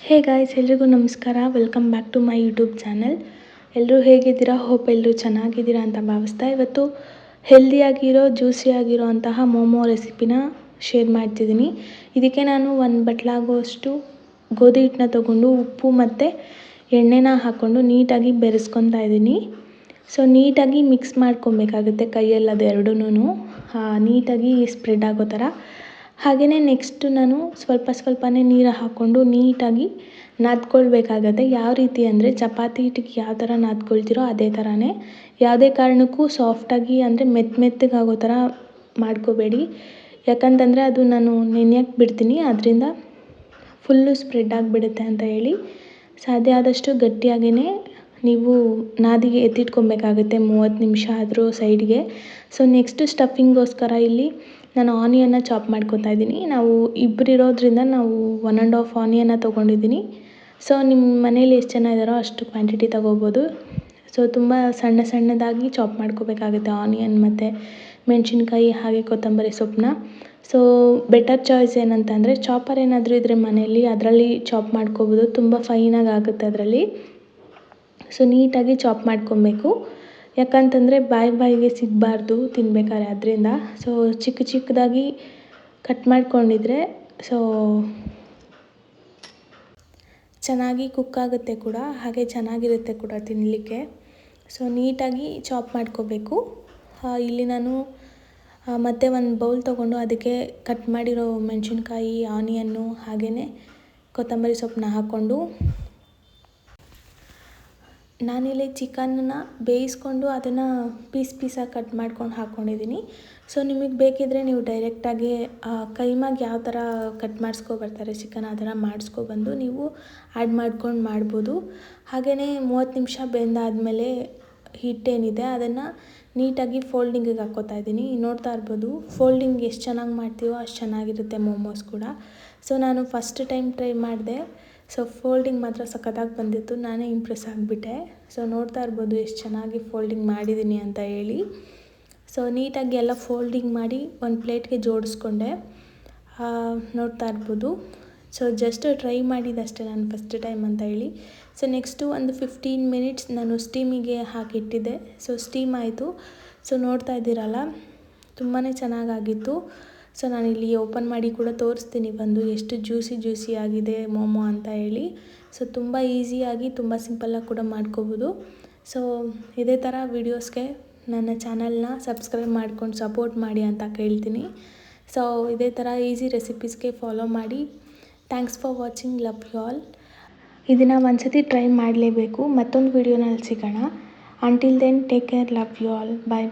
ಹೇ guys, ಎಲ್ರಿಗೂ ನಮಸ್ಕಾರ. Welcome back to my YouTube channel. ಎಲ್ಲರೂ ಹೇಗಿದ್ದೀರಾ? ಹೋಪ್ ಎಲ್ಲರೂ ಚೆನ್ನಾಗಿದ್ದೀರಾ ಅಂತ ಭಾವಿಸ್ತಾ ಇವತ್ತು ಹೆಲ್ದಿಯಾಗಿರೋ ಜ್ಯೂಸಿಯಾಗಿರೋ ಅಂತಹ ಮೋಮೋ ರೆಸಿಪಿನ ಶೇರ್ ಮಾಡ್ತಿದ್ದೀನಿ. ಇದಕ್ಕೆ ನಾನು ಒಂದು ಬಟ್ಲಾಗುವಷ್ಟು ಗೋಧಿ ಹಿಟ್ಟನ್ನ ತೊಗೊಂಡು ಉಪ್ಪು ಮತ್ತು ಎಣ್ಣೆನ ಹಾಕ್ಕೊಂಡು ನೀಟಾಗಿ ಬೆರೆಸ್ಕೊತಾ ಇದ್ದೀನಿ. ಸೊ ನೀಟಾಗಿ ಮಿಕ್ಸ್ ಮಾಡ್ಕೊಬೇಕಾಗುತ್ತೆ ಕೈಯಲ್ಲಿ ಅದು ಎರಡೂ ನೀಟಾಗಿ ಸ್ಪ್ರೆಡ್ ಆಗೋ ಥರ. ಹಾಗೆಯೇ ನೆಕ್ಸ್ಟು ನಾನು ಸ್ವಲ್ಪನೇ ನೀರು ಹಾಕ್ಕೊಂಡು ನೀಟಾಗಿ ನಾದ್ಕೊಳ್ಬೇಕಾಗತ್ತೆ. ಯಾವ ರೀತಿ ಅಂದರೆ ಚಪಾತಿ ಹಿಟ್ಟಿಗೆ ಯಾವ ಥರ ನಾದ್ಕೊಳ್ತೀರೋ ಅದೇ ಥರನೇ. ಯಾವುದೇ ಕಾರಣಕ್ಕೂ ಸಾಫ್ಟಾಗಿ ಅಂದರೆ ಮೆತ್ತಗಾಗೋ ಥರ ಮಾಡ್ಕೋಬೇಡಿ. ಯಾಕಂತಂದರೆ ಅದು ನಾನು ನೆನೆಯಕ್ಕೆ ಬಿಡ್ತೀನಿ, ಅದರಿಂದ ಫುಲ್ಲು ಸ್ಪ್ರೆಡ್ ಆಗಿಬಿಡುತ್ತೆ ಅಂತ ಹೇಳಿ ಸಾಧ್ಯ ಆದಷ್ಟು ಗಟ್ಟಿಯಾಗಿಯೇ ನೀವು ನಾದಿಗೆ ಎತ್ತಿಟ್ಕೊಬೇಕಾಗುತ್ತೆ 30 ನಿಮಿಷ ಆದರೂ ಸೈಡ್ಗೆ. ಸೊ ನೆಕ್ಸ್ಟು ಸ್ಟಫಿಂಗೋಸ್ಕರ ಇಲ್ಲಿ ನಾನು ಆನಿಯನ್ನ ಚಾಪ್ ಮಾಡ್ಕೊತಾ ಇದ್ದೀನಿ. ನಾವು ಇಬ್ಬರಿರೋದ್ರಿಂದ ನಾವು 1½ ಆನಿಯನ್ನ ತೊಗೊಂಡಿದ್ದೀನಿ. ಸೊ ನಿಮ್ಮ ಮನೇಲಿ ಎಷ್ಟು ಜನ ಇದ್ದಾರೋ ಅಷ್ಟು ಕ್ವಾಂಟಿಟಿ ತೊಗೋಬೋದು. ಸೊ ತುಂಬ ಸಣ್ಣದಾಗಿ ಚಾಪ್ ಮಾಡ್ಕೋಬೇಕಾಗುತ್ತೆ ಆನಿಯನ್ ಮತ್ತು ಮೆಣಸಿನ್ಕಾಯಿ ಹಾಗೆ ಕೊತ್ತಂಬರಿ ಸೊಪ್ಪನ್ನ. ಸೊ ಬೆಟರ್ ಚಾಯ್ಸ್ ಏನಂತಂದರೆ ಚಾಪರ್ ಏನಾದರೂ ಇದ್ದರೆ ಮನೆಯಲ್ಲಿ ಅದರಲ್ಲಿ ಚಾಪ್ ಮಾಡ್ಕೋಬೋದು. ತುಂಬ ಫೈನಾಗಿ ಆಗುತ್ತೆ ಅದರಲ್ಲಿ. ಸೊ ನೀಟಾಗಿ ಚಾಪ್ ಮಾಡ್ಕೊಬೇಕು. ಯಾಕಂತಂದರೆ ಬಾಯಿಗೆ ಸಿಗಬಾರ್ದು ತಿನ್ಬೇಕಾದ್ರೆ ಅದರಿಂದ. ಸೊ ಚಿಕ್ಕದಾಗಿ ಕಟ್ ಮಾಡ್ಕೊಂಡಿದ್ರೆ ಸೊ ಚೆನ್ನಾಗಿ ಕುಕ್ ಆಗುತ್ತೆ ಕೂಡ, ಹಾಗೆ ಚೆನ್ನಾಗಿರುತ್ತೆ ಕೂಡ ತಿನ್ನಲಿಕ್ಕೆ. ಸೊ ನೀಟಾಗಿ ಚಾಪ್ ಮಾಡ್ಕೋಬೇಕು. ಇಲ್ಲಿ ನಾನು ಮತ್ತೆ ಒಂದು ಬೌಲ್ ತೊಗೊಂಡು ಅದಕ್ಕೆ ಕಟ್ ಮಾಡಿರೋ ಮೆಣಸಿನ್ಕಾಯಿ, ಆನಿಯನ್ನು ಹಾಗೆಯೇ ಕೊತ್ತಂಬರಿ ಸೊಪ್ಪನ್ನ ಹಾಕ್ಕೊಂಡು ನಾನಿಲ್ಲಿ ಚಿಕನ್ನ ಬೇಯಿಸ್ಕೊಂಡು ಅದನ್ನು ಪೀಸಾಗಿ ಕಟ್ ಮಾಡ್ಕೊಂಡು ಹಾಕ್ಕೊಂಡಿದ್ದೀನಿ. ಸೊ ನಿಮಗೆ ಬೇಕಿದ್ದರೆ ನೀವು ಡೈರೆಕ್ಟಾಗಿ ಕೈಮಾಗಿ ಯಾವ ಥರ ಕಟ್ ಮಾಡಿಸ್ಕೊಬರ್ತಾರೆ ಚಿಕನ್ ಆ ಥರ ಮಾಡಿಸ್ಕೊಬಂದು ನೀವು ಆ್ಯಡ್ ಮಾಡ್ಕೊಂಡು ಮಾಡ್ಬೋದು. ಹಾಗೆಯೇ 30 ನಿಮಿಷ ಬೆಂದಾದಮೇಲೆ ಹಿಟ್ಟೇನಿದೆ ಅದನ್ನು ನೀಟಾಗಿ ಫೋಲ್ಡಿಂಗಿಗೆ ಹಾಕ್ಕೋತಾ ಇದ್ದೀನಿ. ನೋಡ್ತಾ ಇರ್ಬೋದು ಫೋಲ್ಡಿಂಗ್ ಎಷ್ಟು ಚೆನ್ನಾಗಿ ಮಾಡ್ತೀವೋ ಅಷ್ಟು ಚೆನ್ನಾಗಿರುತ್ತೆ ಮೋಮೋಸ್ ಕೂಡ. ಸೊ ನಾನು ಫಸ್ಟ್ ಟೈಮ್ ಟ್ರೈ ಮಾಡಿದೆ. ಸೊ ಫೋಲ್ಡಿಂಗ್ ಮಾತ್ರ ಸಖತ್ತಾಗಿ ಬಂದಿತ್ತು. ನಾನೇ ಇಂಪ್ರೆಸ್ ಆಗಿಬಿಟ್ಟೆ. ಸೊ ನೋಡ್ತಾ ಇರ್ಬೋದು ಎಷ್ಟು ಚೆನ್ನಾಗಿ ಫೋಲ್ಡಿಂಗ್ ಮಾಡಿದ್ದೀನಿ ಅಂತ ಹೇಳಿ. ಸೊ ನೀಟಾಗಿ ಎಲ್ಲ ಫೋಲ್ಡಿಂಗ್ ಮಾಡಿ ಒಂದು ಪ್ಲೇಟ್ಗೆ ಜೋಡಿಸ್ಕೊಂಡೆ. ನೋಡ್ತಾ ಇರ್ಬೋದು. ಸೊ ಜಸ್ಟ್ ಟ್ರೈ ಮಾಡಿದ್ದಷ್ಟೇ ನಾನು ಫಸ್ಟ್ ಟೈಮ್ ಅಂತ ಹೇಳಿ. ಸೊ ನೆಕ್ಸ್ಟು ಒಂದು 15 ಮಿನಿಟ್ಸ್ ನಾನು ಸ್ಟೀಮಿಗೆ ಹಾಕಿಟ್ಟಿದ್ದೆ. ಸೊ ಸ್ಟೀಮ್ ಆಯಿತು. ಸೊ ನೋಡ್ತಾ ಇದ್ದೀರಲ್ಲ ತುಂಬಾ ಚೆನ್ನಾಗಾಗಿತ್ತು. ಸೊ ನಾನಿಲ್ಲಿ ಓಪನ್ ಮಾಡಿ ಕೂಡ ತೋರಿಸ್ತೀನಿ ಬಂದು ಎಷ್ಟು ಜ್ಯೂಸಿ ಆಗಿದೆ ಮೋಮೋ ಅಂತ ಹೇಳಿ. ಸೊ ತುಂಬ ಈಸಿಯಾಗಿ ತುಂಬ ಸಿಂಪಲ್ಲಾಗಿ ಕೂಡ ಮಾಡ್ಕೋಬೋದು. ಸೊ ಇದೇ ಥರ ವೀಡಿಯೋಸ್ಗೆ ನನ್ನ ಚಾನಲ್ನ ಸಬ್ಸ್ಕ್ರೈಬ್ ಮಾಡ್ಕೊಂಡು ಸಪೋರ್ಟ್ ಮಾಡಿ ಅಂತ ಕೇಳ್ತೀನಿ. ಸೊ ಇದೇ ಥರ ಈಸಿ ರೆಸಿಪೀಸ್ಗೆ ಫಾಲೋ ಮಾಡಿ. Thanks for watching. Love you all. ಇದನ್ನು ಒಂದ್ಸತಿ ಟ್ರೈ ಮಾಡಲೇಬೇಕು. ಮತ್ತೊಂದು ವೀಡಿಯೋನಲ್ಲಿ ಸಿಗೋಣ. Until then take care. Love you all. Bye.